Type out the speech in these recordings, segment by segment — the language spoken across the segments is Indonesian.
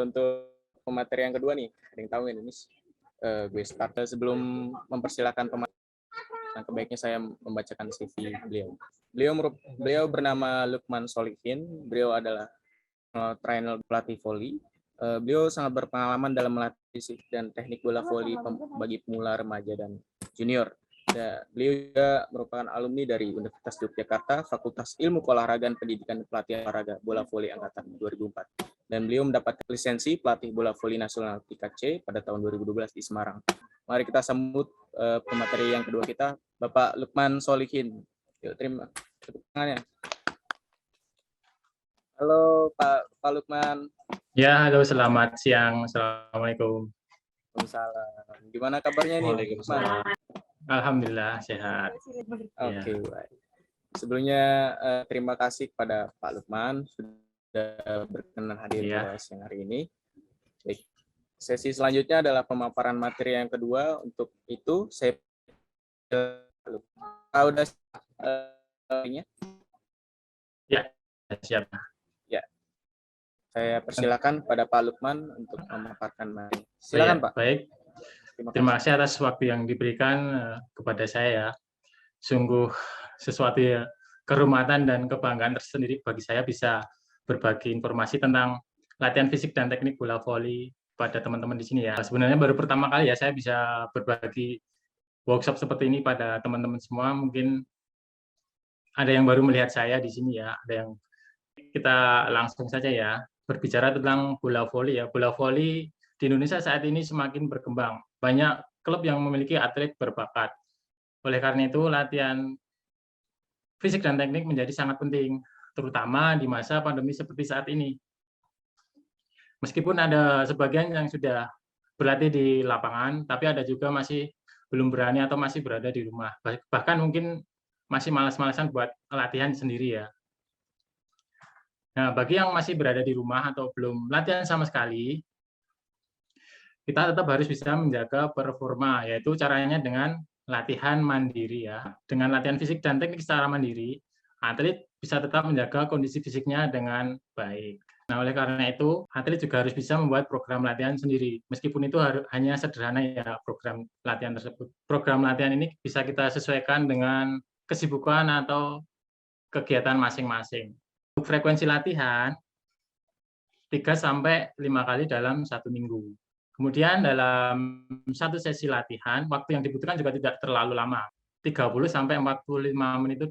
Untuk pemateri yang kedua nih, ada yang tahu ini? Gue start sebelum mempersilahkan pemateri. Langkah baiknya saya membacakan CV beliau. Beliau bernama Lukman Solihin. Beliau adalah trainer pelatih voli. Beliau sangat berpengalaman dalam melatih fisik dan teknik bola voli bagi pemula, remaja, dan junior. Beliau juga merupakan alumni dari Universitas Yogyakarta, Fakultas Ilmu Keolahragaan Pendidikan Pelatihan Olahraga Bola Voli Angkatan 2004. Dan beliau mendapatkan lisensi pelatih bola voli nasional tingkat C pada tahun 2012 di Semarang. Mari kita sambut pemateri yang kedua kita, Bapak Lukman Solihin. Yuk, terima tepuk tangannya. Halo Pak Lukman. Ya, halo, selamat siang. Assalamualaikum. Waalaikumsalam. Gimana kabarnya nih, Lukman? Alhamdulillah sehat. Oke, baik. Sebelumnya terima kasih kepada Pak Lukman sudah berkenan hadir pada siang hari ini. Baik. Sesi selanjutnya adalah pemaparan materi yang kedua. Untuk itu saya udah ya, siap. Ya. Saya persilakan pada Pak Lukman untuk memaparkan materi. Silakan, Pak. Baik. Terima kasih atas waktu yang diberikan kepada saya. Sungguh sesuatu kehormatan dan kebanggaan tersendiri bagi saya bisa berbagi informasi tentang latihan fisik dan teknik bola voli pada teman-teman di sini ya. Sebenarnya baru pertama kali ya saya bisa berbagi workshop seperti ini pada teman-teman semua. Mungkin ada yang baru melihat saya di sini ya. Ada yang kita langsung saja ya berbicara tentang bola voli ya. Bola voli di Indonesia saat ini semakin berkembang. Banyak klub yang memiliki atlet berbakat. Oleh karena itu, latihan fisik dan teknik menjadi sangat penting, terutama di masa pandemi seperti saat ini. Meskipun ada sebagian yang sudah berlatih di lapangan, tapi ada juga masih belum berani atau masih berada di rumah. Bahkan mungkin masih malas-malasan buat latihan sendiri ya. Nah, bagi yang masih berada di rumah atau belum latihan sama sekali, kita tetap harus bisa menjaga performa, yaitu caranya dengan latihan mandiri ya. Dengan latihan fisik dan teknik secara mandiri, atlet bisa tetap menjaga kondisi fisiknya dengan baik. Nah, oleh karena itu, atlet juga harus bisa membuat program latihan sendiri. Meskipun itu hanya sederhana ya program latihan tersebut. Program latihan ini bisa kita sesuaikan dengan kesibukan atau kegiatan masing-masing. Untuk frekuensi latihan, 3-5 kali dalam 1 minggu. Kemudian dalam satu sesi latihan, waktu yang dibutuhkan juga tidak terlalu lama. 30-45 menit itu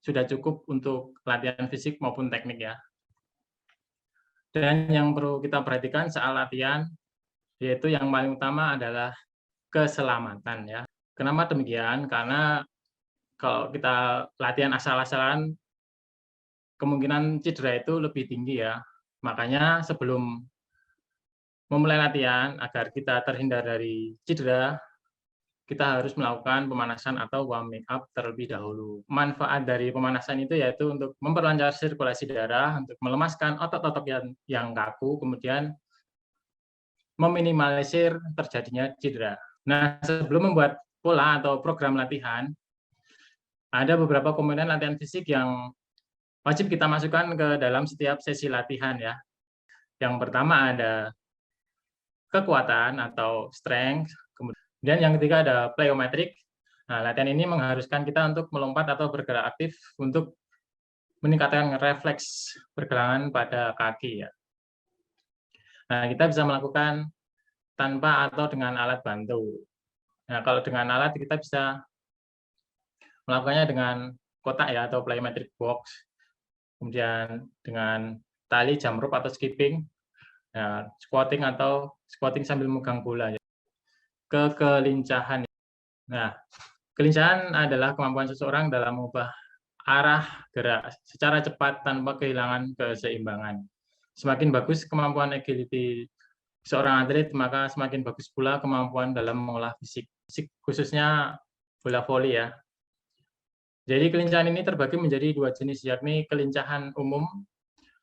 sudah cukup untuk latihan fisik maupun teknik ya. Dan yang perlu kita perhatikan saat latihan, yaitu yang paling utama adalah keselamatan ya. Kenapa demikian? Karena kalau kita latihan asal-asalan, kemungkinan cedera itu lebih tinggi ya. Makanya sebelum memulai latihan, agar kita terhindar dari cedera, kita harus melakukan pemanasan atau warming up terlebih dahulu. Manfaat dari pemanasan itu yaitu untuk memperlancar sirkulasi darah, untuk melemaskan otot-otot yang kaku, kemudian meminimalisir terjadinya cedera. Nah, sebelum membuat pola atau program latihan, ada beberapa komponen latihan fisik yang wajib kita masukkan ke dalam setiap sesi latihan ya. Yang pertama ada kekuatan atau strength, kemudian yang ketiga ada plyometric. Nah, latihan ini mengharuskan kita untuk melompat atau bergerak aktif untuk meningkatkan refleks pergelangan pada kaki ya. Nah, kita bisa melakukan tanpa atau dengan alat bantu. Nah, kalau dengan alat kita bisa melakukannya dengan kotak ya atau plyometric box. Kemudian dengan tali, jump rope atau skipping. Nah, squatting sambil megang bola. Kekelincahan. Nah, kelincahan adalah kemampuan seseorang dalam mengubah arah gerak secara cepat tanpa kehilangan keseimbangan. Semakin bagus kemampuan agility seorang atlet, maka semakin bagus pula kemampuan dalam mengolah fisik khususnya bola voli ya. Jadi kelincahan ini terbagi menjadi 2 jenis, yakni kelincahan umum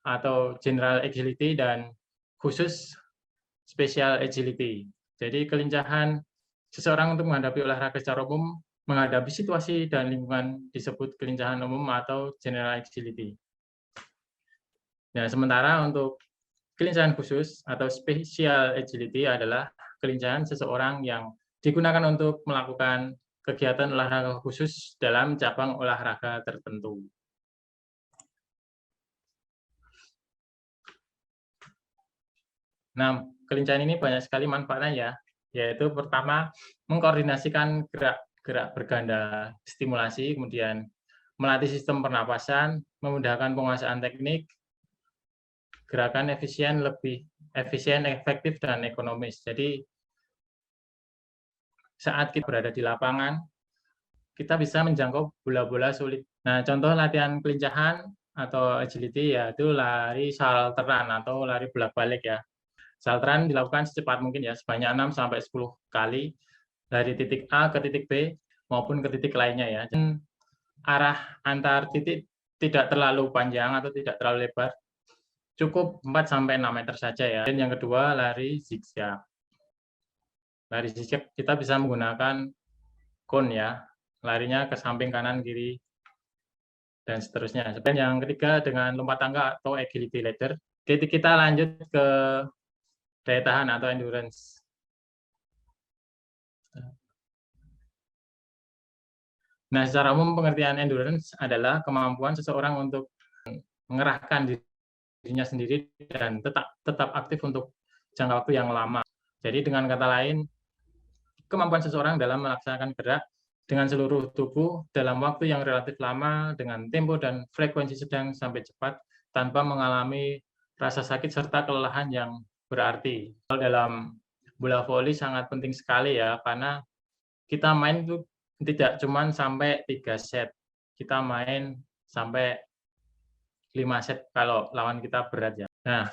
atau general agility dan khusus special agility. Jadi kelincahan seseorang untuk menghadapi olahraga secara umum, menghadapi situasi dan lingkungan disebut kelincahan umum atau general agility. Nah, sementara untuk kelincahan khusus atau special agility adalah kelincahan seseorang yang digunakan untuk melakukan kegiatan olahraga khusus dalam cabang olahraga tertentu. Nah, kelincahan ini banyak sekali manfaatnya ya, yaitu pertama mengkoordinasikan gerak-gerak berganda stimulasi, kemudian melatih sistem pernapasan, memudahkan penguasaan teknik, gerakan efisien, lebih efisien, efektif, dan ekonomis. Jadi, saat kita berada di lapangan, kita bisa menjangkau bola-bola sulit. Nah, contoh latihan kelincahan atau agility yaitu lari salteran atau lari bolak-balik ya. Salteran dilakukan secepat mungkin ya, sebanyak 6-10 kali dari titik A ke titik B maupun ke titik lainnya ya. Dan arah antar titik tidak terlalu panjang atau tidak terlalu lebar, cukup 4-6 meter saja ya. Dan yang kedua, lari zigzag. Lari zigzag kita bisa menggunakan cone ya, larinya ke samping kanan kiri dan seterusnya. Dan yang ketiga dengan lompat tangga atau agility ladder. Kita lanjut ke daya tahan atau endurance. Nah, secara umum pengertian endurance adalah kemampuan seseorang untuk mengerahkan dirinya sendiri dan tetap aktif untuk jangka waktu yang lama. Jadi dengan kata lain, kemampuan seseorang dalam melaksanakan gerak dengan seluruh tubuh dalam waktu yang relatif lama dengan tempo dan frekuensi sedang sampai cepat tanpa mengalami rasa sakit serta kelelahan yang berarti. Dalam bola voli sangat penting sekali ya, karena kita main itu tidak cuma sampai 3 set, kita main sampai 5 set kalau lawan kita berat ya. Nah,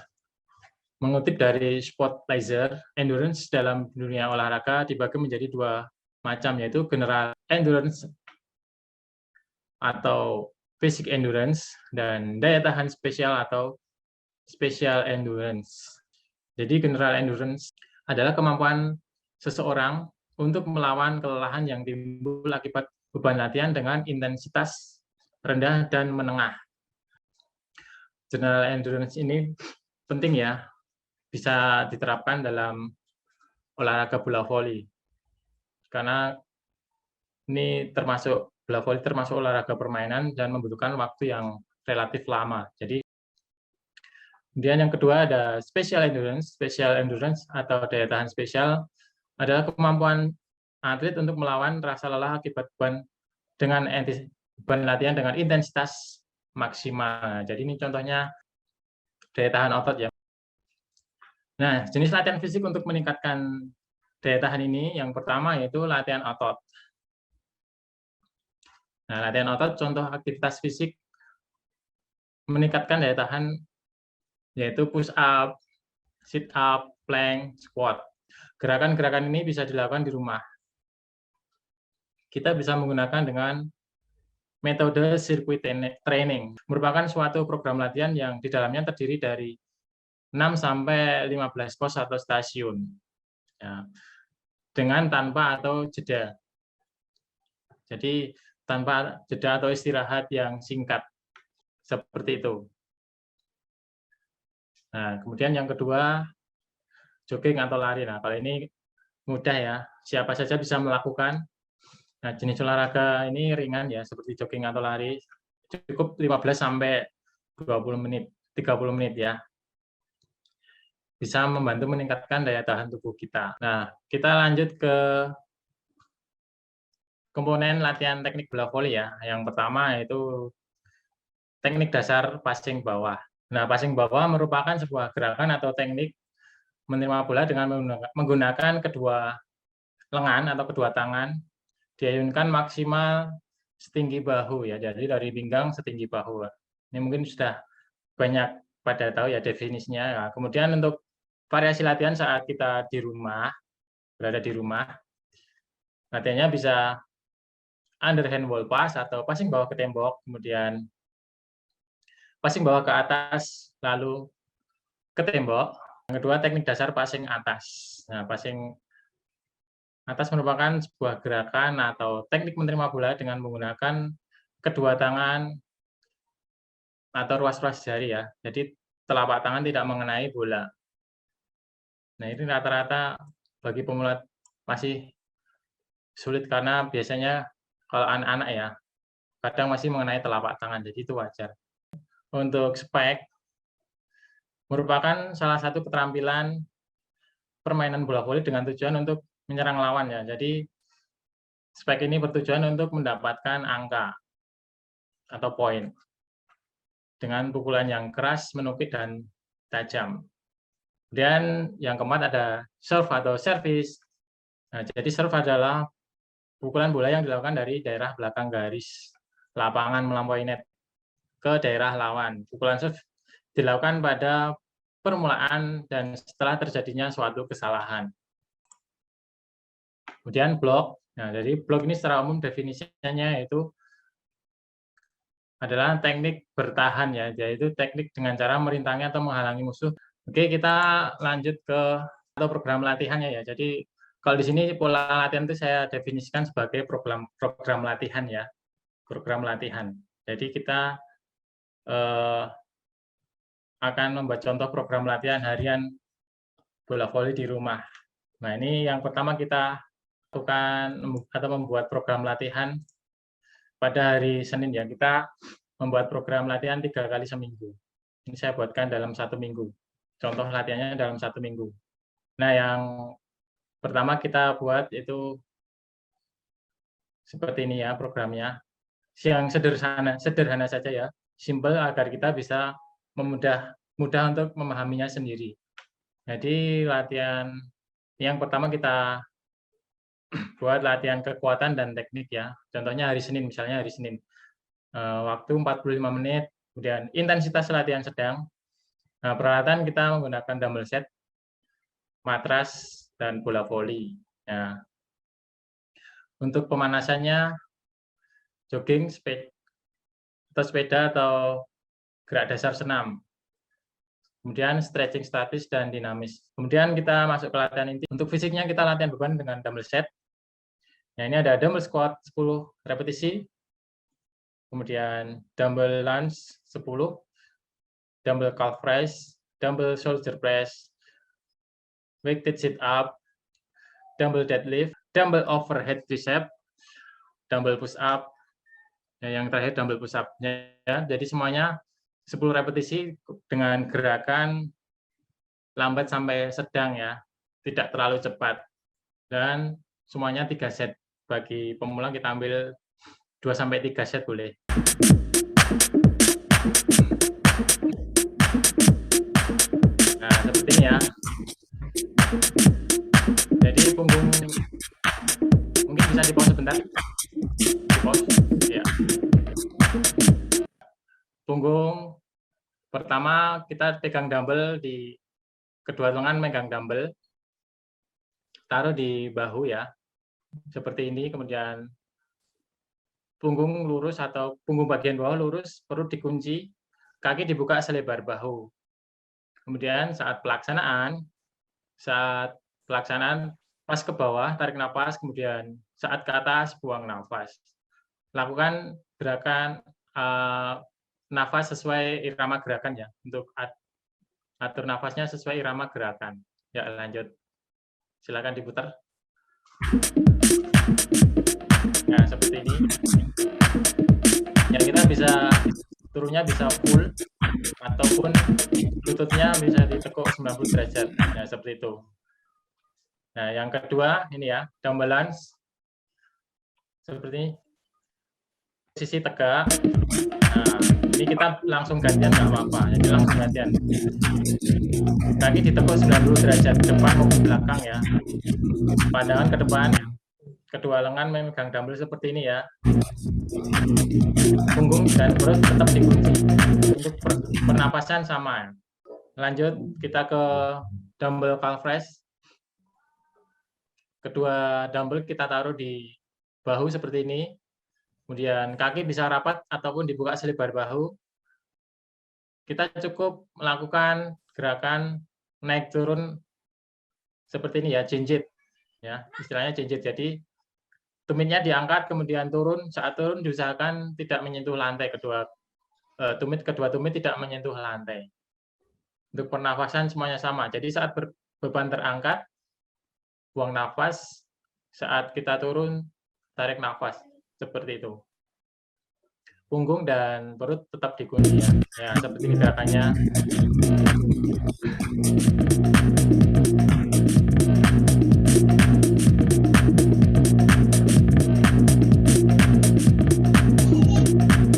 mengutip dari Sportlizer, endurance dalam dunia olahraga dibagi menjadi 2 macam, yaitu general endurance atau basic endurance dan daya tahan spesial atau special endurance. Jadi general endurance adalah kemampuan seseorang untuk melawan kelelahan yang timbul akibat beban latihan dengan intensitas rendah dan menengah. General endurance ini penting ya, bisa diterapkan dalam olahraga bola voli. Karena ini bola voli termasuk olahraga permainan dan membutuhkan waktu yang relatif lama. Jadi kemudian yang kedua ada special endurance. Special endurance atau daya tahan spesial adalah kemampuan atlet untuk melawan rasa lelah akibat beban latihan dengan intensitas maksimal. Jadi ini contohnya daya tahan otot ya. Nah, jenis latihan fisik untuk meningkatkan daya tahan ini yang pertama yaitu latihan otot. Nah, latihan otot contoh aktivitas fisik meningkatkan daya tahan yaitu push up, sit up, plank, squat. Gerakan-gerakan ini bisa dilakukan di rumah. Kita bisa menggunakan dengan metode sirkuit training, merupakan suatu program latihan yang di dalamnya terdiri dari 6-15 pos atau stasiun, ya, dengan tanpa atau jeda. Jadi tanpa jeda atau istirahat yang singkat, seperti itu. Nah, kemudian yang kedua, jogging atau lari. Nah, kalau ini mudah ya, siapa saja bisa melakukan. Nah, jenis olahraga ini ringan ya, seperti jogging atau lari, cukup 15-20 menit, 30 menit ya. Bisa membantu meningkatkan daya tahan tubuh kita. Nah, kita lanjut ke komponen latihan teknik bola voli ya. Yang pertama yaitu teknik dasar passing bawah. Nah, passing bawah merupakan sebuah gerakan atau teknik menerima bola dengan menggunakan kedua lengan atau kedua tangan, diayunkan maksimal setinggi bahu ya. Jadi dari pinggang setinggi bahu. Ini mungkin sudah banyak pada tahu ya definisinya. Nah, kemudian untuk variasi latihan saat kita berada di rumah, latihannya bisa underhand wall pass atau passing bawah ke tembok, kemudian passing bawah ke atas, lalu ke tembok. Yang kedua, teknik dasar passing atas. Nah, passing atas merupakan sebuah gerakan atau teknik menerima bola dengan menggunakan kedua tangan atau ruas-ruas jari ya. Jadi telapak tangan tidak mengenai bola. Nah, ini rata-rata bagi pemula masih sulit karena biasanya kalau anak-anak ya, kadang masih mengenai telapak tangan, jadi itu wajar. Untuk spike, merupakan salah satu keterampilan permainan bola voli dengan tujuan untuk menyerang lawan ya. Jadi spike ini bertujuan untuk mendapatkan angka atau poin dengan pukulan yang keras, menukik, dan tajam. Dan yang keempat ada serve atau service. Nah, jadi serve adalah pukulan bola yang dilakukan dari daerah belakang garis lapangan melampaui net ke daerah lawan. Pukulan serve dilakukan pada permulaan dan setelah terjadinya suatu kesalahan. Kemudian blok. Nah, jadi blok ini secara umum definisinya yaitu adalah teknik bertahan ya, yaitu teknik dengan cara merintangi atau menghalangi musuh. Oke, kita lanjut ke atau program latihannya ya. Jadi kalau di sini pola latihan itu saya definisikan sebagai program latihan ya, program latihan. Jadi kita akan membuat contoh program latihan harian bola voli di rumah. Nah, ini yang pertama kita lakukan atau membuat program latihan pada hari Senin ya. Kita membuat program latihan 3 kali seminggu. Ini saya buatkan dalam 1 minggu. Contoh latihannya dalam 1 minggu. Nah, yang pertama kita buat itu seperti ini ya programnya. Yang sederhana saja ya, simple agar kita bisa mudah untuk memahaminya sendiri. Jadi latihan yang pertama kita buat latihan kekuatan dan teknik ya. Contohnya hari Senin, misalnya hari Senin. Waktu 45 menit, kemudian intensitas latihan sedang. Nah, peralatan kita menggunakan dumbbell set, matras, dan bola voli. Nah, untuk pemanasannya, jogging, sepeda atau gerak dasar senam. Kemudian stretching statis dan dinamis. Kemudian kita masuk ke latihan inti. Untuk fisiknya kita latihan beban dengan dumbbell set. Nah, ini ada dumbbell squat 10 repetisi. Kemudian dumbbell lunge 10, dumbbell calf raise, dumbbell shoulder press, weighted sit up, dumbbell deadlift, dumbbell overhead tricep, dumbbell push up, yang terakhir dumbbell push up. Ya, jadi semuanya 10 repetisi dengan gerakan lambat sampai sedang ya, tidak terlalu cepat. Dan semuanya 3 set. Bagi pemula kita ambil 2-3 set boleh. Nah, seperti ini ya. Jadi punggung mungkin bisa di-pause sebentar. Di-pause. Ya. Punggung pertama kita pegang dumbbell di kedua lengan, megang dumbbell. Taruh di bahu ya. Seperti ini, kemudian punggung lurus atau punggung bagian bawah lurus, perut dikunci, kaki dibuka selebar bahu. Kemudian saat pelaksanaan pas ke bawah, tarik nafas, kemudian saat ke atas, buang nafas. Lakukan gerakan nafas sesuai irama gerakan ya, untuk atur nafasnya sesuai irama gerakan. Ya, lanjut. Silakan diputar. Nah, seperti ini. Ya, kita bisa turunnya bisa full ataupun lututnya bisa ditekuk 90 derajat. Nah, seperti itu. Nah, yang kedua ini ya, dumbbell lunge. Seperti ini. Posisi tegak. Nah, ini kita langsung gantian nggak apa-apa. Jadi langsung gantian. Kaki ditekuk 90 derajat ke depan maupun belakang ya. Pandangan ke depan. Kedua lengan memegang dumbbell seperti ini ya. Punggung dan perut tetap dikunci. Untuk pernapasan sama. Lanjut kita ke dumbbell calf raise. Kedua dumbbell kita taruh di bahu seperti ini. Kemudian kaki bisa rapat ataupun dibuka selebar bahu. Kita cukup melakukan gerakan naik turun seperti ini ya, jinjit. Ya, istilahnya jinjit. Jadi tumitnya diangkat kemudian turun. Saat turun diusahakan tidak menyentuh lantai. Kedua tumit tidak menyentuh lantai. Untuk pernafasan semuanya sama. Jadi saat beban terangkat, buang nafas. Saat kita turun, tarik nafas. Seperti itu. Punggung dan perut tetap dikunci ya. Ya, seperti ini gerakannya.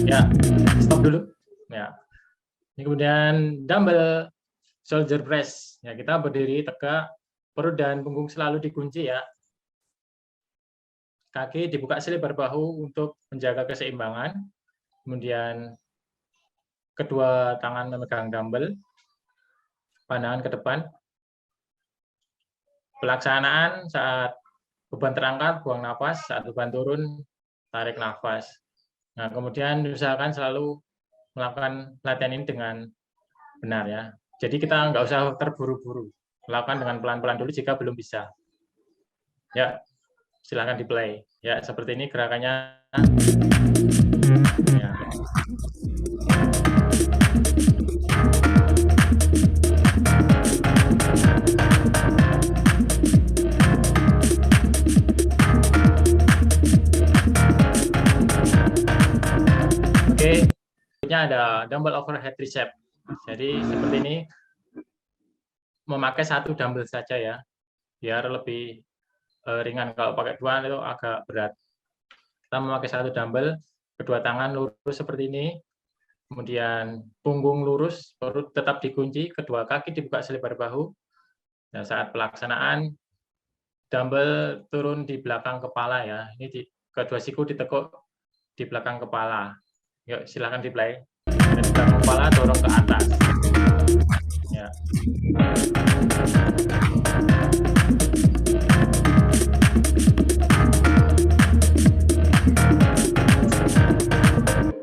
Ya, stop dulu. Ya. Ini kemudian dumbbell shoulder press. Ya, kita berdiri tegak, perut dan punggung selalu dikunci ya. Kaki dibuka selebar bahu untuk menjaga keseimbangan. Kemudian kedua tangan memegang dumbbell, pandangan ke depan. Pelaksanaan saat beban terangkat, buang nafas, saat beban turun, tarik nafas. Nah, kemudian usahakan selalu melakukan latihan ini dengan benar ya. Jadi kita nggak usah terburu-buru. Lakukan dengan pelan-pelan dulu jika belum bisa. Ya, silakan di play. Ya, seperti ini gerakannya. Ya. Oke, berikutnya ada dumbbell overhead tricep. Jadi seperti ini, memakai satu dumbbell saja ya, biar lebih ringan. Kalau pakai dua itu agak berat. Kita memakai satu dumbbell, kedua tangan lurus seperti ini, kemudian punggung lurus, perut tetap dikunci, kedua kaki dibuka selebar bahu. Nah, saat pelaksanaan, dumbbell turun di belakang kepala ya. Ini kedua siku ditekuk di belakang kepala. Yuk, silakan di play. Dan di belakang kepala dorong ke atas. Ya.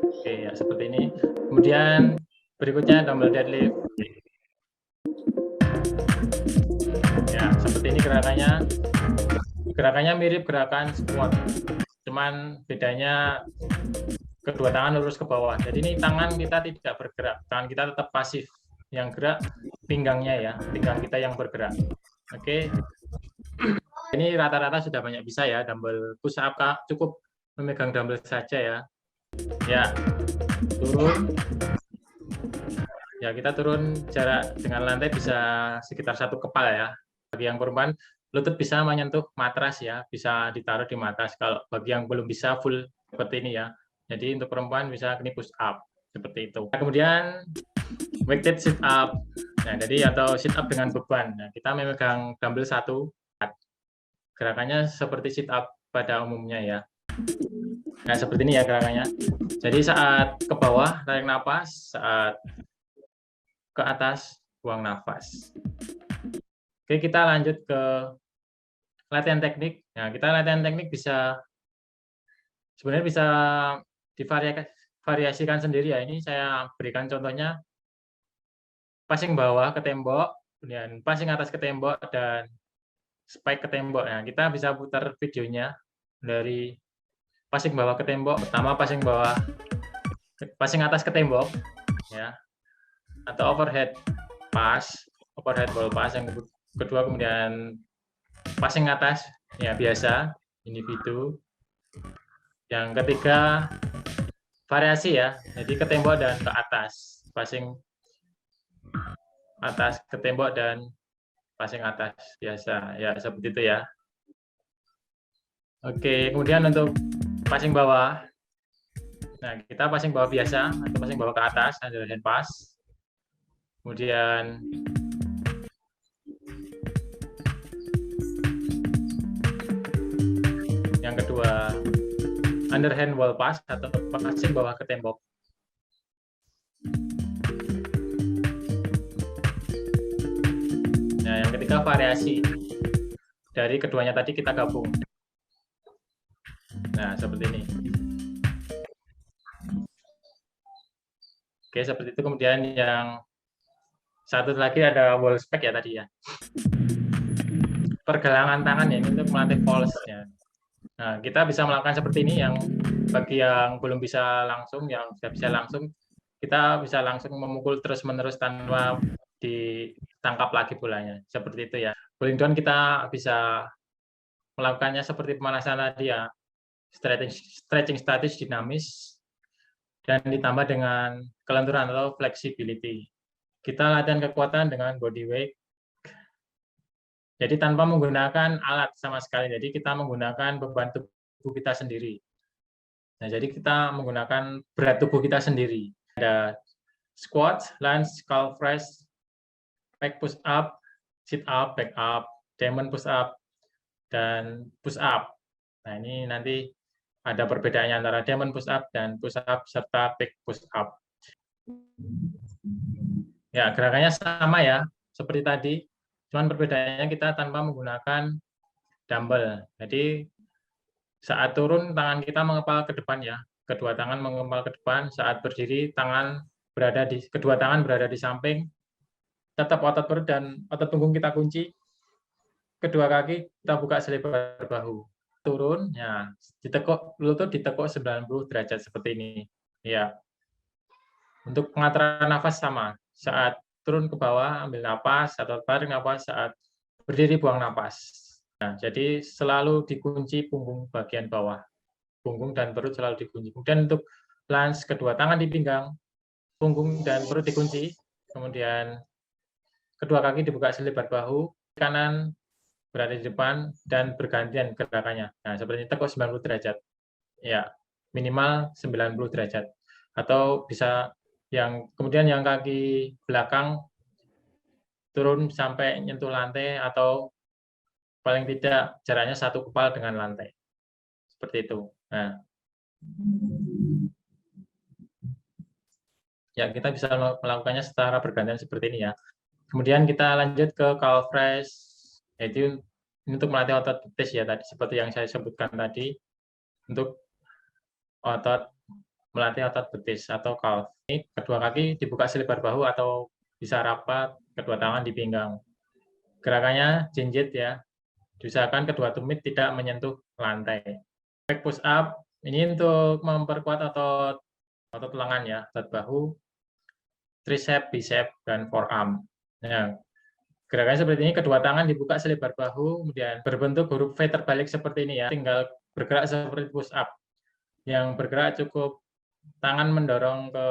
Oke, ya seperti ini. Kemudian berikutnya dumbbell deadlift. Ya, seperti ini gerakannya. Gerakannya mirip gerakan squat. Cuman bedanya kedua tangan lurus ke bawah. Jadi ini tangan kita tidak bergerak, tangan kita tetap pasif. Yang gerak pinggangnya ya, pinggang kita yang bergerak. Oke. Ini rata-rata sudah banyak bisa ya, dumbbell push up cukup memegang dumbbell saja ya. Ya, turun. Ya, kita turun jarak dengan lantai bisa sekitar 1 kepala ya. Bagi yang perempuan, lutut bisa menyentuh matras ya, bisa ditaruh di matras. Kalau bagi yang belum bisa full seperti ini ya. Jadi untuk perempuan bisa knie push up seperti itu. Nah, kemudian weighted sit up. Nah, jadi atau sit up dengan beban. Nah, kita memegang dumbbell 1. Gerakannya seperti sit up pada umumnya ya. Nah, seperti ini ya gerakannya. Jadi saat ke bawah tarik nafas, saat ke atas buang nafas. Oke, kita lanjut ke latihan teknik. Nah, kita latihan teknik bisa sebenarnya bisa divariasikan sendiri ya. Ini saya berikan contohnya passing bawah ke tembok, kemudian passing atas ke tembok, dan spike ke tembok. Nah, kita bisa putar videonya dari passing bawah ke tembok. Pertama passing atas ke tembok, ya, atau overhead ball pass. Yang kedua kemudian passing atas, ya biasa individu. Yang ketiga variasi ya, jadi ke tembok dan ke atas, passing atas ke tembok dan passing atas biasa ya, seperti itu ya. Oke, kemudian untuk passing bawah, nah kita passing bawah biasa atau passing bawah ke atas, ada hand pass. Kemudian yang kedua underhand wall pass atau passing bawah ke tembok. Nah, yang ketiga variasi. Dari keduanya tadi kita gabung. Nah, seperti ini. Oke, seperti itu. Kemudian yang satu lagi ada wall spec ya tadi ya. Pergelangan tangan ya, ini untuk melatih pulse-nya. Nah, kita bisa melakukan seperti ini. Yang bagi yang belum bisa langsung, yang sudah bisa langsung, kita bisa langsung memukul terus-menerus tanpa ditangkap lagi bolanya. Seperti itu ya. Pulling down kita bisa melakukannya seperti pemanasan tadi ya, stretching statis dinamis, dan ditambah dengan kelenturan atau flexibility. Kita latihan kekuatan dengan body weight. Jadi tanpa menggunakan alat sama sekali. Jadi kita menggunakan beban tubuh kita sendiri. Nah, jadi kita menggunakan berat tubuh kita sendiri. Ada squat, lunge, calf raises, back push up, sit up, back up, diamond push up, dan push up. Nah, ini nanti ada perbedaannya antara diamond push up dan push up serta back push up. Ya, gerakannya sama ya, seperti tadi. Cuman perbedaannya kita tanpa menggunakan dumbbell. Jadi saat turun tangan kita mengepal ke depan ya, kedua tangan mengepal ke depan. Saat berdiri kedua tangan berada di samping, tetap otot perut dan otot punggung kita kunci. Kedua kaki kita buka selebar bahu. Turun, ya, ditekuk lutut, ditekuk 90 derajat seperti ini. Ya. Untuk pengaturan nafas sama. Saat turun ke bawah ambil napas atau tarik napas, saat berdiri buang napas. Nah, jadi selalu dikunci punggung bagian bawah. Punggung dan perut selalu dikunci. Kemudian untuk lunge, kedua tangan di pinggang, punggung dan perut dikunci. Kemudian kedua kaki dibuka selebar bahu, kanan berada di depan dan bergantian gerakannya. Nah, seperti ini tekuk 90 derajat. Ya, minimal 90 derajat. Atau bisa kemudian yang kaki belakang turun sampai nyentuh lantai atau paling tidak jaraknya satu kepal dengan lantai. Seperti itu. Nah, ya kita bisa melakukannya secara bergantian seperti ini ya. Kemudian kita lanjut ke calf raise, yaitu untuk melatih otot betis ya tadi, seperti yang saya sebutkan tadi, untuk melatih otot betis atau calf. Ini kedua kaki dibuka selebar bahu atau bisa rapat, kedua tangan di pinggang. Gerakannya jinjit ya. Diusahakan kedua tumit tidak menyentuh lantai. Back push up, ini untuk memperkuat otot lengan ya, otot bahu, tricep, bicep, dan forearm. Nah, gerakannya seperti ini, kedua tangan dibuka selebar bahu, kemudian berbentuk huruf V terbalik seperti ini ya, tinggal bergerak seperti push up. Yang bergerak cukup tangan mendorong ke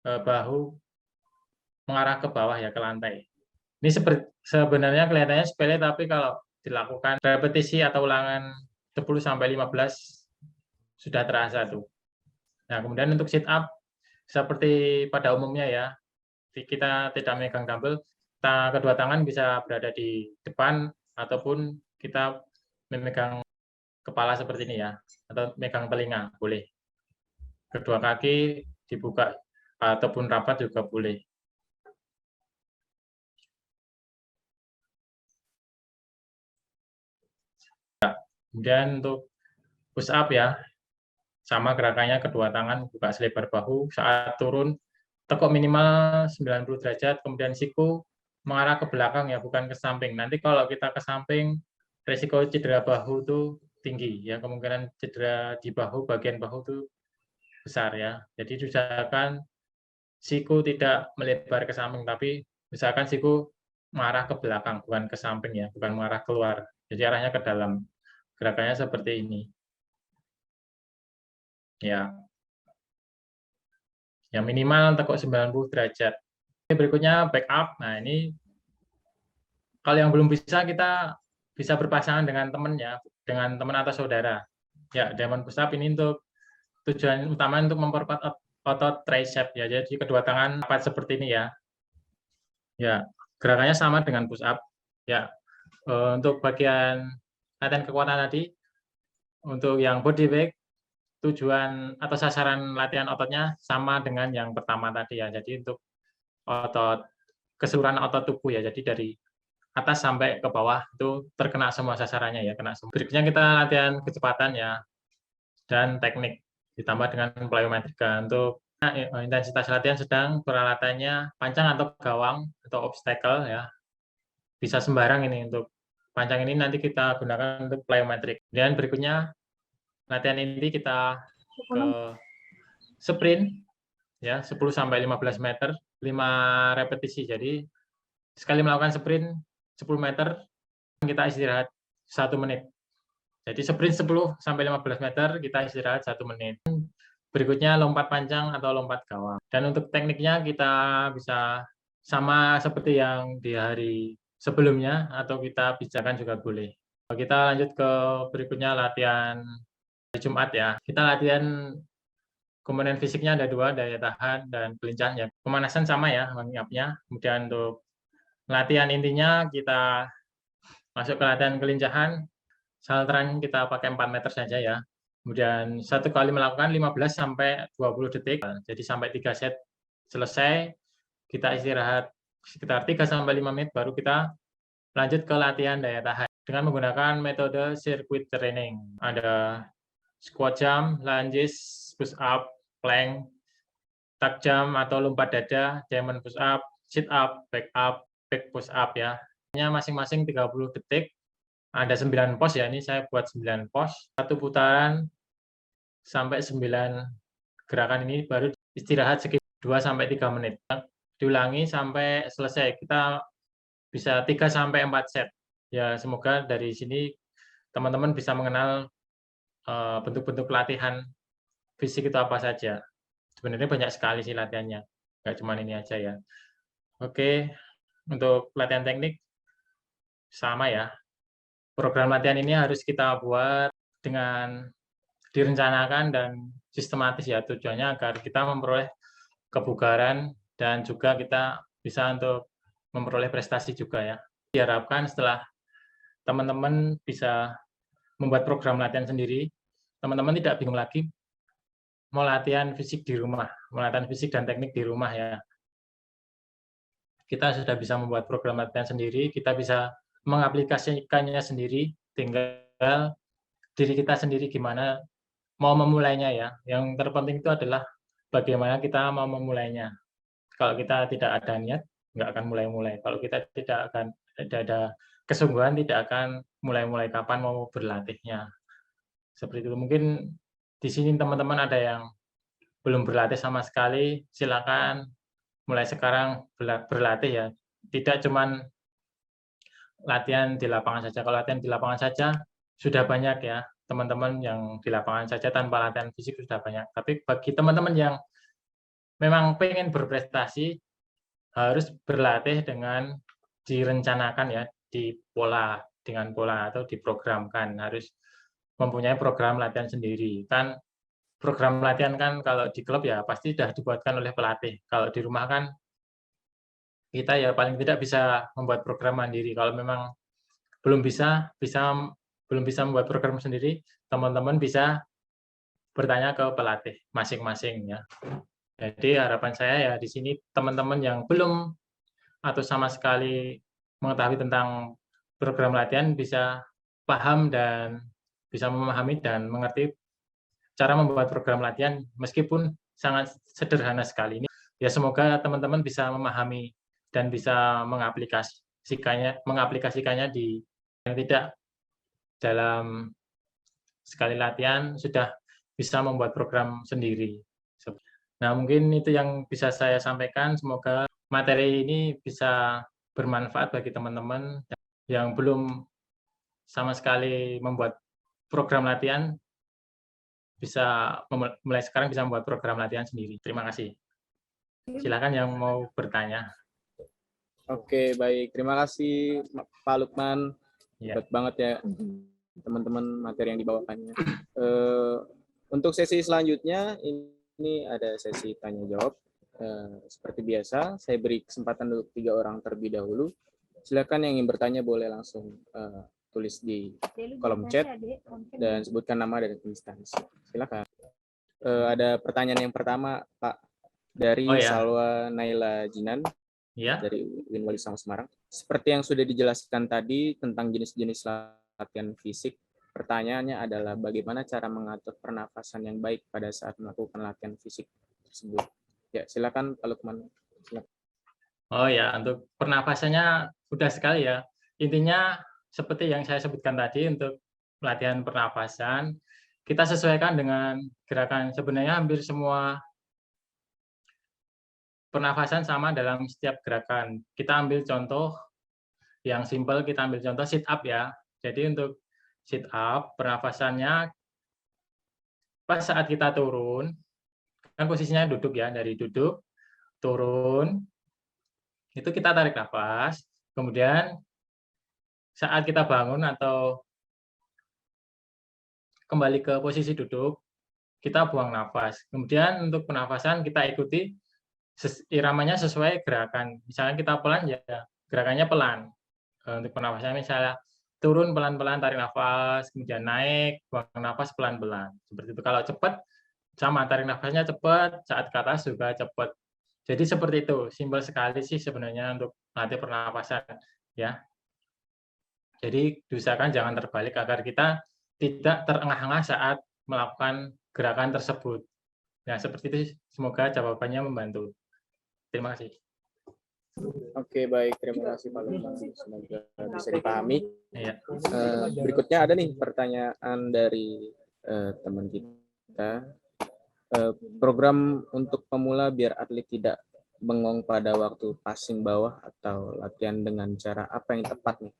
bahu, mengarah ke bawah ya, ke lantai. Ini sebenarnya kelihatannya sepele, tapi kalau dilakukan repetisi atau ulangan 10-15 sudah terasa tuh. Nah, kemudian untuk sit up seperti pada umumnya ya, kita tidak memegang dumbbell, kedua tangan bisa berada di depan ataupun kita memegang kepala seperti ini ya, atau megang telinga boleh. Kedua kaki dibuka ataupun rapat juga boleh. Kemudian untuk push up ya, sama gerakannya, kedua tangan buka selebar bahu, saat turun tekuk minimal 90 derajat, kemudian siku mengarah ke belakang ya, bukan ke samping. Nanti kalau kita ke samping, risiko cedera bahu itu tinggi ya, kemungkinan cedera di bahu, bagian bahu itu besar ya. Jadi usahakan siku tidak melebar ke samping, tapi usahakan siku mengarah ke belakang, bukan ke samping ya, bukan mengarah keluar. Jadi arahnya ke dalam. Gerakannya seperti ini. Ya. Yang minimal tekuk 90 derajat. Berikutnya back up. Nah, ini kalau yang belum bisa, kita bisa berpasangan dengan teman ya, dengan teman atau saudara. Ya, diamond push up ini untuk tujuan utama untuk memperkuat otot tricep ya. Jadi kedua tangan rapat seperti ini ya. Ya, gerakannya sama dengan push up. Ya. Untuk bagian latihan kekuatan tadi, untuk yang body weight, tujuan atau sasaran latihan ototnya sama dengan yang pertama tadi ya. Jadi untuk keseluruhan otot tubuh ya. Jadi dari atas sampai ke bawah itu terkena semua sasarannya ya, kena semua. Berikutnya kita latihan kecepatan ya dan teknik ditambah dengan plyometrika. Untuk intensitas latihan sedang, peralatannya pancang atau gawang atau obstacle ya. Bisa sembarang ini. Untuk pancang ini nanti kita gunakan untuk plyometrik. Dan berikutnya latihan inti kita ke sprint ya, 10-15 meter, 5 repetisi. Jadi sekali melakukan sprint 10 meter, kita istirahat 1 menit. Jadi sprint 10 sampai 15 meter, kita istirahat 1 menit. Berikutnya lompat panjang atau lompat gawang. Dan untuk tekniknya kita bisa sama seperti yang di hari sebelumnya, atau kita bicarakan juga boleh. Kita lanjut ke berikutnya, latihan hari Jumat ya. Kita latihan komponen fisiknya ada 2, daya tahan dan kelincah ya. Pemanasan sama ya, warming up-nya. Kemudian untuk latihan intinya kita masuk ke latihan kelincahan. Salteran kita pakai 4 meter saja ya. Kemudian satu kali melakukan 15 sampai 20 detik. Jadi sampai 3 set selesai, kita istirahat sekitar 3 sampai 5 menit baru kita lanjut ke latihan daya tahan dengan menggunakan metode circuit training. Ada squat jump, lunges, push up, plank, tuck jump atau lompat dada, diamond push up, sit up, back push up ya. Masing-masing 30 detik. Ada 9 pos ya, ini saya buat 9 pos. 1 putaran sampai 9 gerakan ini baru istirahat sekitar 2 sampai 3 menit. Diulangi sampai selesai. Kita bisa 3 sampai 4 set. Ya, semoga dari sini teman-teman bisa mengenal bentuk-bentuk latihan fisik itu apa saja. Sebenarnya banyak sekali sih latihannya. Nggak cuma ini aja ya. Oke, untuk latihan teknik sama ya. Program latihan ini harus kita buat dengan direncanakan dan sistematis ya, tujuannya agar kita memperoleh kebugaran dan juga kita bisa untuk memperoleh prestasi juga ya. Diharapkan setelah teman-teman bisa membuat program latihan sendiri, teman-teman tidak bingung lagi mau latihan fisik di rumah, mau latihan fisik dan teknik di rumah ya. Kita sudah bisa membuat program latihan sendiri, kita bisa mengaplikasikannya sendiri, tinggal diri kita sendiri gimana mau memulainya ya. Yang terpenting itu adalah bagaimana kita mau memulainya. Kalau kita tidak ada niat, nggak akan mulai-mulai. Kalau kita tidak ada kesungguhan, tidak akan mulai-mulai kapan mau berlatihnya. Seperti itu. Mungkin di sini teman-teman ada yang belum berlatih sama sekali, silakan mulai sekarang berlatih ya. Tidak cuman latihan di lapangan saja. Kalau latihan di lapangan saja sudah banyak ya, teman-teman yang di lapangan saja tanpa latihan fisik sudah banyak. Tapi bagi teman-teman yang memang pengen berprestasi, harus berlatih dengan direncanakan ya, dengan pola atau diprogramkan. Harus mempunyai program latihan sendiri. Kan program latihan kan kalau di klub ya pasti sudah dibuatkan oleh pelatih. Kalau di rumah kan kita ya paling tidak bisa membuat program mandiri. Kalau memang belum bisa membuat program sendiri, teman-teman bisa bertanya ke pelatih masing-masing ya. Jadi harapan saya ya di sini teman-teman yang belum atau sama sekali mengetahui tentang program latihan bisa paham dan bisa memahami dan mengerti cara membuat program latihan meskipun sangat sederhana sekali ini. Ya semoga teman-teman bisa memahami dan bisa mengaplikasikannya di yang tidak dalam sekali latihan sudah bisa membuat program sendiri. Nah, mungkin itu yang bisa saya sampaikan. Semoga materi ini bisa bermanfaat bagi teman-teman yang belum sama sekali membuat program latihan, bisa mulai sekarang bisa membuat program latihan sendiri. Terima kasih. Silakan yang mau bertanya. Oke, baik. Terima kasih Pak Lukman. Hebat banget ya teman-teman materi yang dibawakannya. Untuk sesi selanjutnya ini ada sesi tanya jawab. Seperti biasa, saya beri kesempatan untuk 3 orang terlebih dahulu. Silakan yang ingin bertanya boleh langsung tulis di kolom chat dan sebutkan nama dan instansi. Silakan. Ada pertanyaan yang pertama, Pak, dari Salwa Naila Jinan. Dari UIN Wali Songo Semarang. Seperti yang sudah dijelaskan tadi tentang jenis-jenis latihan fisik, pertanyaannya adalah bagaimana cara mengatur pernafasan yang baik pada saat melakukan latihan fisik tersebut. Ya, silakan Pak Lukman. Silakan. Oh ya, untuk pernafasannya mudah sekali ya. Intinya seperti yang saya sebutkan tadi, untuk latihan pernafasan kita sesuaikan dengan gerakan. Sebenarnya hampir semua pernafasan sama dalam setiap gerakan. Kita ambil contoh yang simpel, kita ambil contoh sit up ya. Jadi untuk sit up, pernafasannya pas saat kita turun, kan posisinya duduk ya, dari duduk, turun, itu kita tarik nafas, kemudian saat kita bangun atau kembali ke posisi duduk, kita buang nafas. Kemudian untuk pernafasan kita ikuti iramanya sesuai gerakan. Misalnya kita pelan, ya gerakannya pelan. Untuk pernafasan misalnya turun pelan-pelan, tarik nafas, kemudian naik, buang nafas pelan-pelan. Seperti itu. Kalau cepat, sama tarik nafasnya cepat, saat ke atas juga cepat. Jadi seperti itu, simpel sekali sih sebenarnya untuk latih pernapasan ya. Jadi diusahakan jangan terbalik agar kita tidak terengah-engah saat melakukan gerakan tersebut. Nah, seperti itu, semoga jawabannya membantu. Terima kasih. Oke, baik. Terima kasih Pak Lukman. Semoga bisa dipahami. Iya. Berikutnya ada nih pertanyaan dari teman kita. Program untuk pemula biar atlet tidak bengong pada waktu passing bawah atau latihan dengan cara apa yang tepat nih,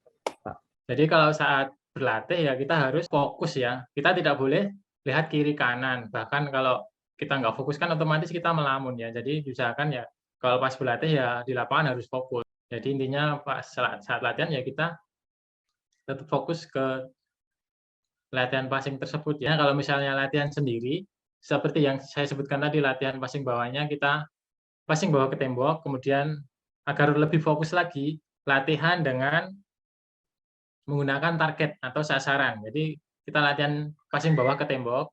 Pak? Jadi kalau saat berlatih ya kita harus fokus ya. Kita tidak boleh lihat kiri kanan. Bahkan kalau kita nggak fokus kan otomatis kita melamun ya. Jadi diusahakan ya kalau pas berlatih ya di lapangan harus fokus. Jadi intinya pas saat latihan ya kita tetap fokus ke latihan passing tersebut ya. Kalau misalnya latihan sendiri, seperti yang saya sebutkan tadi, latihan passing bawahnya kita passing bawah ke tembok, kemudian agar lebih fokus lagi, latihan dengan menggunakan target atau sasaran. Jadi kita latihan passing bawah ke tembok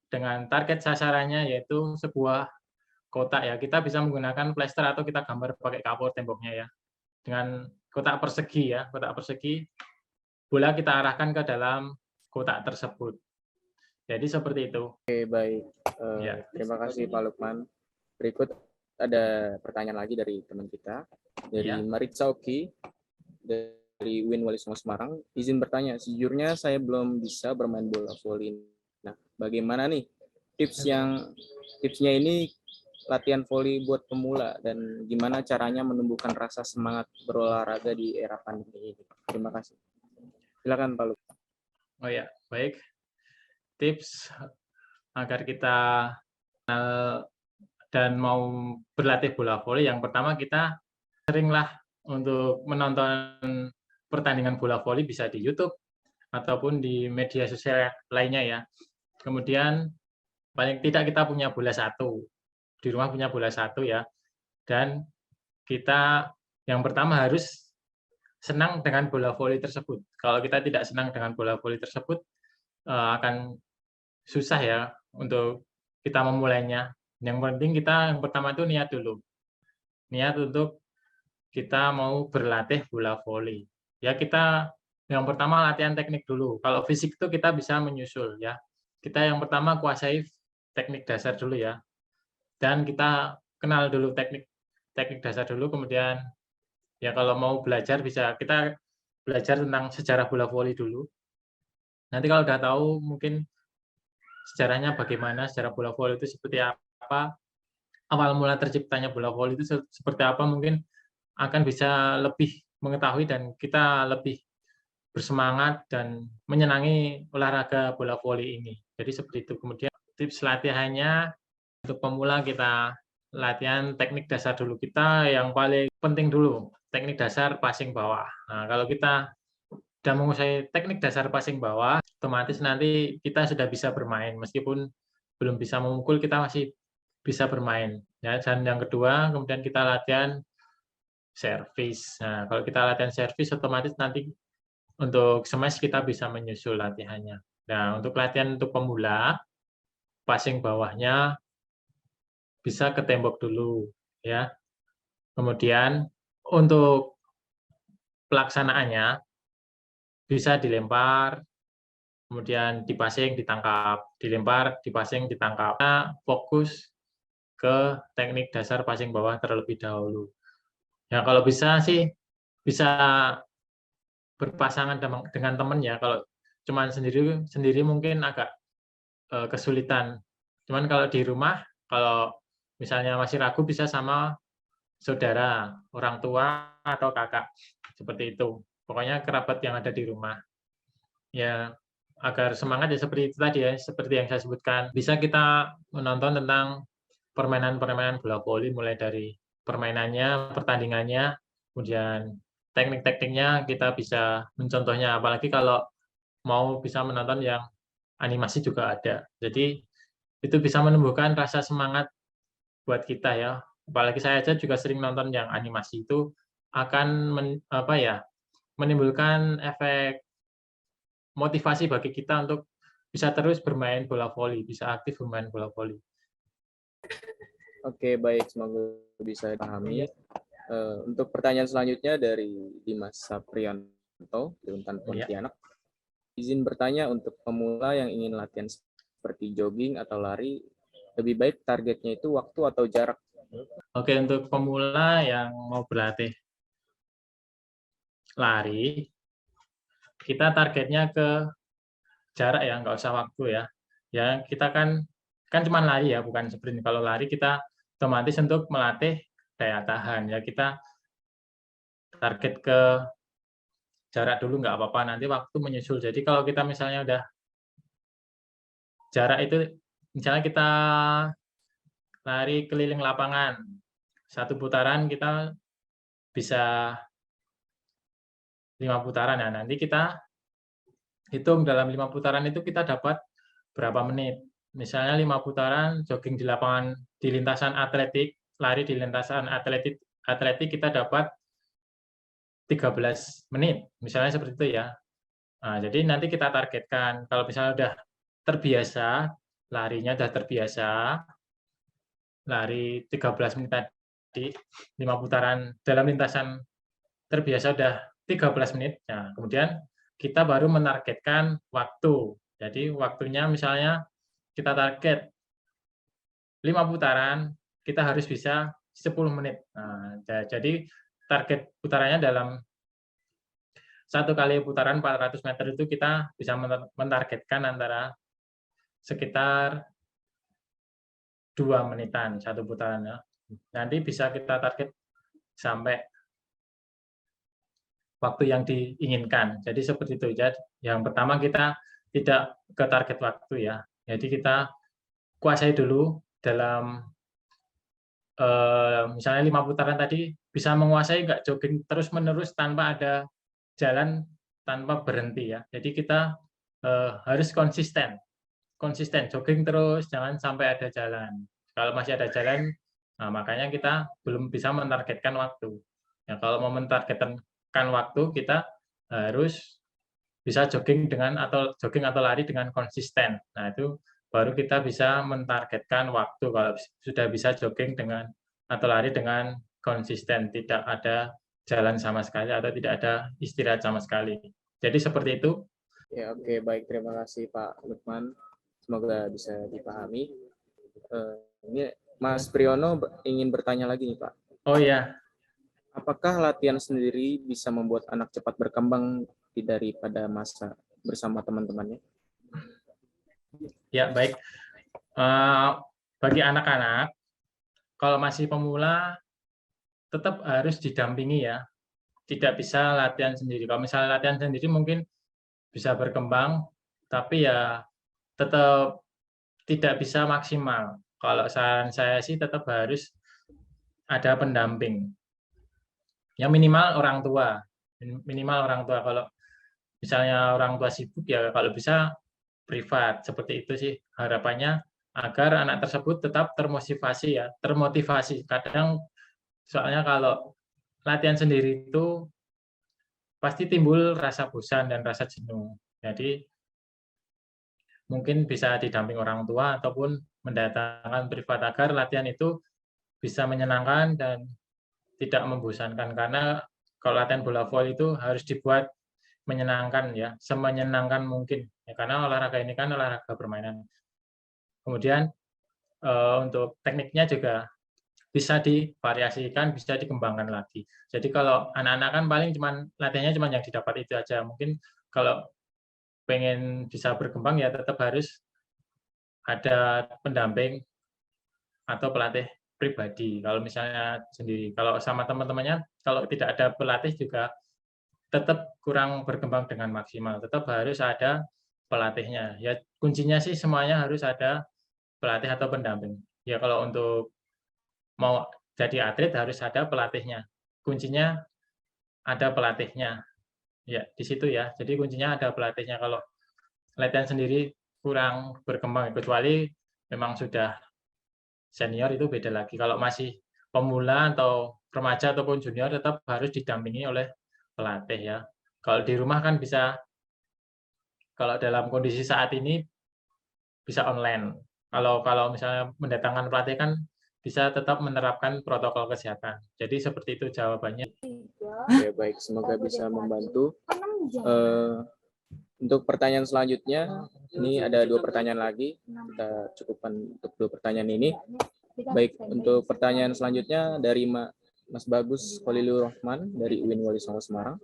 dengan target sasarannya yaitu sebuah kotak ya. Kita bisa menggunakan plester atau kita gambar pakai kapur temboknya ya. Dengan kotak persegi ya, kotak persegi bola kita arahkan ke dalam kotak tersebut. Jadi seperti itu. Oke, baik. Ya. Terima kasih Pak Lukman. Berikut ada pertanyaan lagi dari teman kita, dari Maritza Oki, dari Win Wali Songo Semarang. Izin bertanya, sejujurnya saya belum bisa bermain bola voli. Nah, bagaimana nih tipsnya ini latihan voli buat pemula dan gimana caranya menumbuhkan rasa semangat berolahraga di era pandemi ini? Terima kasih. Silakan Pak Lukman. Oh ya, baik. Tips agar kita dan mau berlatih bola voli, yang pertama kita seringlah untuk menonton pertandingan bola voli bisa di YouTube ataupun di media sosial lainnya ya. Kemudian paling tidak kita punya bola satu, di rumah punya bola satu ya. Dan kita yang pertama harus senang dengan bola voli tersebut. Kalau kita tidak senang dengan bola voli tersebut, akan susah ya untuk kita memulainya. Yang penting kita yang pertama itu niat dulu. Niat untuk kita mau berlatih bola voli. Ya kita yang pertama latihan teknik dulu. Kalau fisik itu kita bisa menyusul ya. Kita yang pertama kuasai teknik dasar dulu ya. Dan kita kenal dulu teknik dasar dulu, kemudian ya kalau mau belajar bisa kita belajar tentang sejarah bola voli dulu. Nanti kalau udah tahu mungkin sejarahnya bagaimana, sejarah bola voli itu seperti apa, awal mula terciptanya bola voli itu seperti apa, mungkin akan bisa lebih mengetahui dan kita lebih bersemangat dan menyenangi olahraga bola voli ini. Jadi seperti itu. Kemudian tips latihannya untuk pemula kita latihan teknik dasar dulu. Kita yang paling penting dulu, teknik dasar passing bawah. Nah, kalau kita sudah menguasai teknik dasar passing bawah, otomatis nanti kita sudah bisa bermain. Meskipun belum bisa memukul, kita masih bisa bermain. Ya, dan yang kedua, kemudian kita latihan servis. Nah, kalau kita latihan servis, otomatis nanti untuk smash kita bisa menyusul latihannya. Nah, untuk latihan untuk pemula, passing bawahnya bisa ke tembok dulu, ya. Kemudian untuk pelaksanaannya bisa dilempar, kemudian dipasing, ditangkap, dilempar, dipasing, ditangkap. Nah, fokus ke teknik dasar passing bawah terlebih dahulu. Ya kalau bisa sih bisa berpasangan dengan teman ya. Kalau cuman sendiri mungkin agak kesulitan. Cuman kalau di rumah, kalau misalnya masih ragu bisa sama saudara, orang tua, atau kakak. Seperti itu. Pokoknya kerabat yang ada di rumah. Ya, agar semangat ya seperti itu tadi ya, seperti yang saya sebutkan. Bisa kita menonton tentang permainan-permainan bola voli, mulai dari permainannya, pertandingannya, kemudian teknik-tekniknya kita bisa mencontohnya. Apalagi kalau mau bisa menonton yang animasi juga ada. Jadi itu bisa menumbuhkan rasa semangat buat kita ya. Apalagi saya aja juga sering nonton yang animasi itu akan menimbulkan efek motivasi bagi kita untuk bisa terus bermain bola voli, bisa aktif bermain bola voli. Oke, baik. Semoga bisa dipahami. Untuk pertanyaan selanjutnya dari Dimas Saprianto, di Untan Pontianak. Izin bertanya, untuk pemula yang ingin latihan seperti jogging atau lari, lebih baik targetnya itu waktu atau jarak? Oke, untuk pemula yang mau berlatih lari, kita targetnya ke jarak ya, nggak usah waktu ya. Ya, kita kan cuma lari ya, bukan sprint. Kalau lari kita otomatis untuk melatih daya tahan ya, kita target ke jarak dulu nggak apa-apa, nanti waktu menyusul. Jadi kalau kita misalnya udah jarak itu, misalnya kita lari keliling lapangan, satu putaran kita bisa 5 putaran. Nah, nanti kita hitung dalam 5 putaran itu kita dapat berapa menit. Misalnya 5 putaran jogging di lapangan di lintasan atletik, lari di lintasan atletik kita dapat 13 menit. Misalnya seperti itu ya. Nah, jadi nanti kita targetkan kalau misalnya udah terbiasa, larinya udah terbiasa, lari 13 menit tadi, 5 putaran dalam lintasan terbiasa udah 13 menit. Nah, kemudian kita baru menargetkan waktu. Jadi waktunya misalnya kita target 5 putaran, kita harus bisa 10 menit. Nah, jadi target putarannya dalam satu kali putaran 400 meter itu kita bisa mentargetkan antara sekitar 2 menitan satu putarannya. Nanti bisa kita target sampai waktu yang diinginkan. Jadi seperti itu. Jadi yang pertama kita tidak ke target waktu ya. Jadi kita kuasai dulu dalam misalnya 5 putaran tadi, bisa menguasai nggak jogging terus-menerus tanpa ada jalan, tanpa berhenti ya. Jadi kita harus konsisten jogging terus, jangan sampai ada jalan. Kalau masih ada jalan, nah makanya kita belum bisa menargetkan waktu. Ya, kalau mau mentargetkan waktu, kita harus bisa jogging atau lari dengan konsisten. Nah, itu baru kita bisa mentargetkan waktu kalau sudah bisa jogging atau lari dengan konsisten, tidak ada jalan sama sekali atau tidak ada istirahat sama sekali. Jadi seperti itu. Ya, oke, baik. Terima kasih Pak Lukman. Semoga bisa dipahami. Ini Mas Priyono ingin bertanya lagi nih Pak. Oh ya. Apakah latihan sendiri bisa membuat anak cepat berkembang daripada masa bersama teman-temannya? Ya, baik. Bagi anak-anak, kalau masih pemula, tetap harus didampingi ya. Tidak bisa latihan sendiri. Kalau misalnya latihan sendiri mungkin bisa berkembang, tapi ya tetap tidak bisa maksimal. Kalau saran saya sih tetap harus ada pendamping. Yang minimal orang tua. Minimal orang tua. Kalau misalnya orang tua sibuk ya kalau bisa privat. Seperti itu sih harapannya agar anak tersebut tetap termotivasi. Kadang soalnya kalau latihan sendiri itu pasti timbul rasa bosan dan rasa jenuh. Jadi mungkin bisa didamping orang tua ataupun mendatangkan privat agar latihan itu bisa menyenangkan dan tidak membosankan, karena kalau latihan bola voli itu harus dibuat menyenangkan ya, semenyenangkan mungkin ya, karena olahraga ini kan olahraga permainan. Kemudian untuk tekniknya juga bisa divariasikan, bisa dikembangkan lagi. Jadi kalau anak-anak kan paling latihannya cuma yang didapat itu aja. Mungkin kalau pengen bisa berkembang ya tetap harus ada pendamping atau pelatih pribadi. Kalau misalnya sendiri, kalau sama teman-temannya, kalau tidak ada pelatih juga tetap kurang berkembang dengan maksimal. Tetap harus ada pelatihnya. Ya kuncinya sih semuanya harus ada pelatih atau pendamping. Ya kalau untuk mau jadi atlet harus ada pelatihnya. Kuncinya ada pelatihnya. Ya di situ ya. Jadi kuncinya ada pelatihnya. Kalau latihan sendiri kurang berkembang, kecuali memang sudah senior itu beda lagi. Kalau masih pemula atau remaja ataupun junior tetap harus didampingi oleh pelatih ya. Kalau di rumah kan bisa, kalau dalam kondisi saat ini bisa online. Kalau misalnya mendatangkan pelatih kan bisa tetap menerapkan protokol kesehatan. Jadi seperti itu jawabannya. Ya, baik, semoga bisa membantu. Untuk pertanyaan selanjutnya, ini ada 2 pertanyaan lagi. Kita cukupkan untuk 2 pertanyaan ini. Baik, untuk pertanyaan selanjutnya dari Mas Bagus Khalilur Rahman dari UIN Wali Songo Semarang.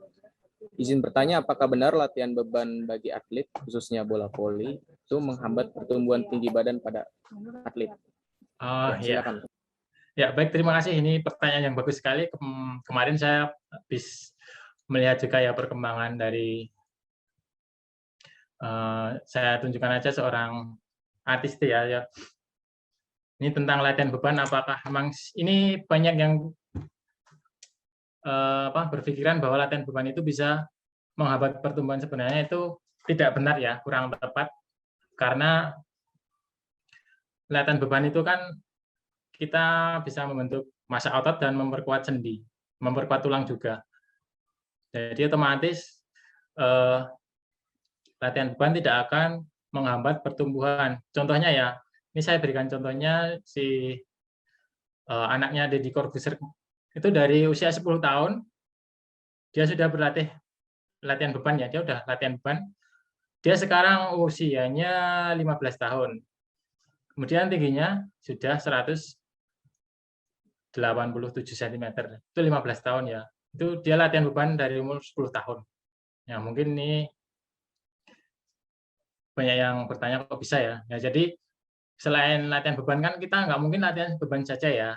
Izin bertanya, apakah benar latihan beban bagi atlet, khususnya bola voli, itu menghambat pertumbuhan tinggi badan pada atlet? Oh Ya, ya. silakan. Ya, baik, terima kasih. Ini pertanyaan yang bagus sekali. Kemarin saya habis melihat juga ya perkembangan dari saya tunjukkan aja seorang artis ya. Ini tentang latihan beban, apakah memang ini banyak yang berpikiran bahwa latihan beban itu bisa menghambat pertumbuhan. Sebenarnya itu tidak benar ya, kurang tepat. Karena latihan beban itu kan kita bisa membentuk massa otot dan memperkuat sendi, memperkuat tulang juga. Jadi otomatis latihan beban tidak akan menghambat pertumbuhan. Contohnya ya, ini saya berikan contohnya si anaknya Deddy Corbuzier itu dari usia 10 tahun dia sudah berlatih latihan beban ya, dia udah latihan beban. Dia sekarang usianya 15 tahun. Kemudian tingginya sudah 187 cm. Itu 15 tahun ya. Itu dia latihan beban dari umur 10 tahun. Ya, mungkin ini banyak yang bertanya kok bisa ya. Ya, jadi selain latihan beban kan kita nggak mungkin latihan beban saja ya.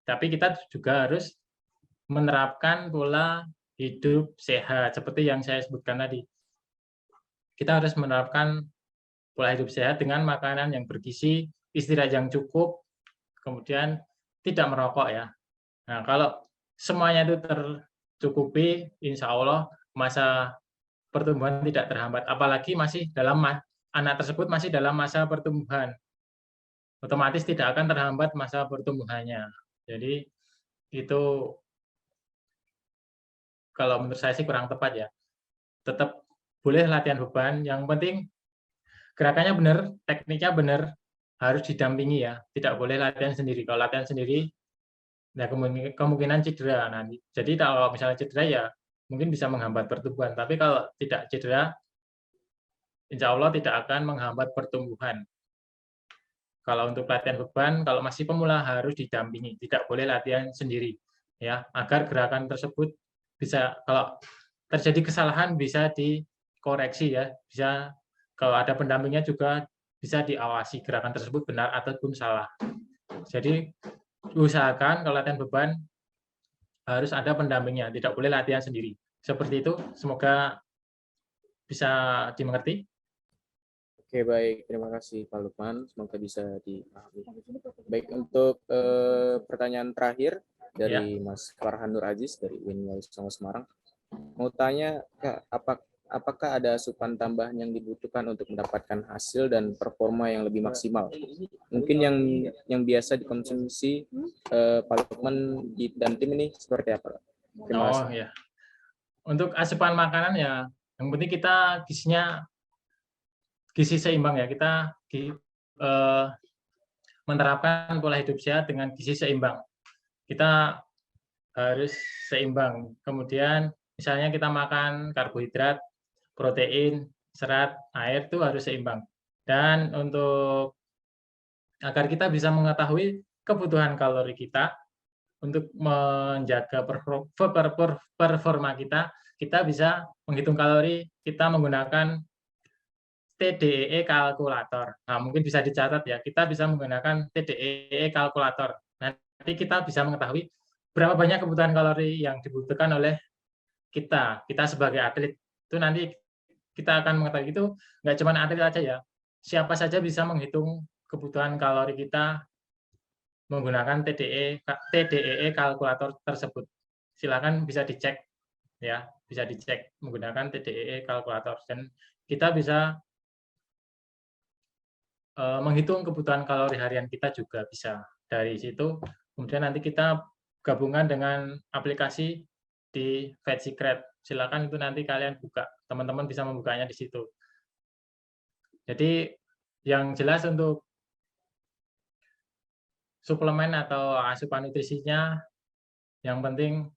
Tapi kita juga harus menerapkan pola hidup sehat seperti yang saya sebutkan tadi. Kita harus menerapkan pola hidup sehat dengan makanan yang bergizi, istirahat yang cukup, kemudian tidak merokok ya. Nah, kalau semuanya itu tercukupi, insya Allah masa pertumbuhan tidak terhambat. Apalagi anak tersebut masih dalam masa pertumbuhan, otomatis tidak akan terhambat masa pertumbuhannya. Jadi itu kalau menurut saya sih kurang tepat ya. Tetap boleh latihan beban, yang penting gerakannya benar, tekniknya benar, harus didampingi ya. Tidak boleh latihan sendiri. Kalau latihan sendiri, ya kemungkinan cedera nanti. Jadi kalau misalnya cedera ya mungkin bisa menghambat pertumbuhan. Tapi kalau tidak cedera, insya Allah tidak akan menghambat pertumbuhan. Kalau untuk latihan beban, kalau masih pemula harus didampingi, tidak boleh latihan sendiri, ya, agar gerakan tersebut bisa, kalau terjadi kesalahan bisa dikoreksi ya, bisa kalau ada pendampingnya juga bisa diawasi gerakan tersebut benar ataupun salah. Jadi usahakan kalau latihan beban harus ada pendampingnya, tidak boleh latihan sendiri. Seperti itu, semoga bisa dimengerti. Oke, baik. Terima kasih Pak Lukman. Semoga bisa dipahami. Baik, untuk pertanyaan terakhir dari Mas Farhan Nur Aziz dari UIN Wali Songo Semarang. Mau tanya, Kak, apakah ada asupan tambahan yang dibutuhkan untuk mendapatkan hasil dan performa yang lebih maksimal? Mungkin yang biasa dikonsumsi Pak Lukman dan tim ini seperti apa? Terima kasih. Ya. Untuk asupan makanan ya, yang penting kita gizi seimbang ya, kita menerapkan pola hidup sehat dengan gizi seimbang. Kita harus seimbang. Kemudian misalnya kita makan karbohidrat, protein, serat, air itu harus seimbang. Dan untuk agar kita bisa mengetahui kebutuhan kalori kita untuk menjaga performa kita bisa menghitung kalori, kita menggunakan TDEE kalkulator. Nah, mungkin bisa dicatat ya, kita bisa menggunakan TDEE kalkulator. Jadi kita bisa mengetahui berapa banyak kebutuhan kalori yang dibutuhkan oleh kita sebagai atlet. Itu nanti kita akan mengetahui itu nggak cuma atlet aja ya. Siapa saja bisa menghitung kebutuhan kalori kita menggunakan TDEE kalkulator tersebut. Silakan bisa dicek ya, bisa dicek menggunakan TDEE kalkulator dan kita bisa menghitung kebutuhan kalori harian kita juga bisa dari situ. Kemudian nanti kita gabungan dengan aplikasi di Fat Secret. Silakan itu nanti kalian buka, teman-teman bisa membukanya di situ. Jadi yang jelas untuk suplemen atau asupan nutrisinya, yang penting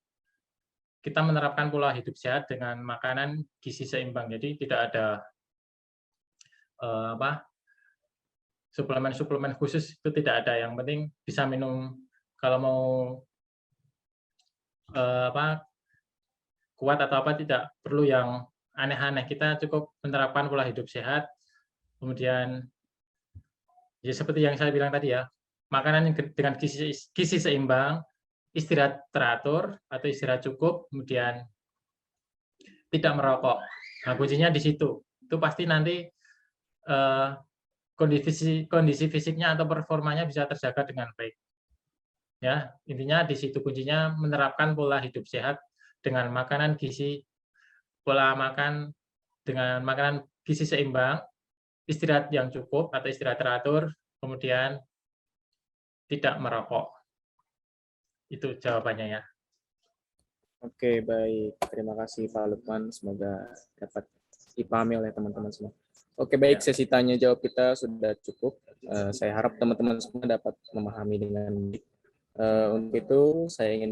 kita menerapkan pola hidup sehat dengan makanan gizi seimbang. Jadi tidak ada suplemen-suplemen khusus, itu tidak ada. Yang penting bisa minum, kalau mau kuat atau apa, tidak perlu yang aneh-aneh. Kita cukup menerapkan pola hidup sehat. Kemudian ya seperti yang saya bilang tadi ya, makanan dengan gizi seimbang, istirahat teratur atau istirahat cukup, kemudian tidak merokok. Nah, kuncinya di situ. Itu pasti nanti kondisi fisiknya atau performanya bisa terjaga dengan baik. Ya, intinya di situ kuncinya, menerapkan pola hidup sehat dengan makanan pola makan dengan makanan gizi seimbang, istirahat yang cukup atau istirahat teratur, kemudian tidak merokok. Itu jawabannya ya. Oke, baik. Terima kasih Pak Lukman. Semoga dapat dipahami oleh teman-teman semua. Oke, baik. Sesi tanya jawab kita sudah cukup. Saya harap teman-teman semua dapat memahami dengan baik. Untuk itu, saya ingin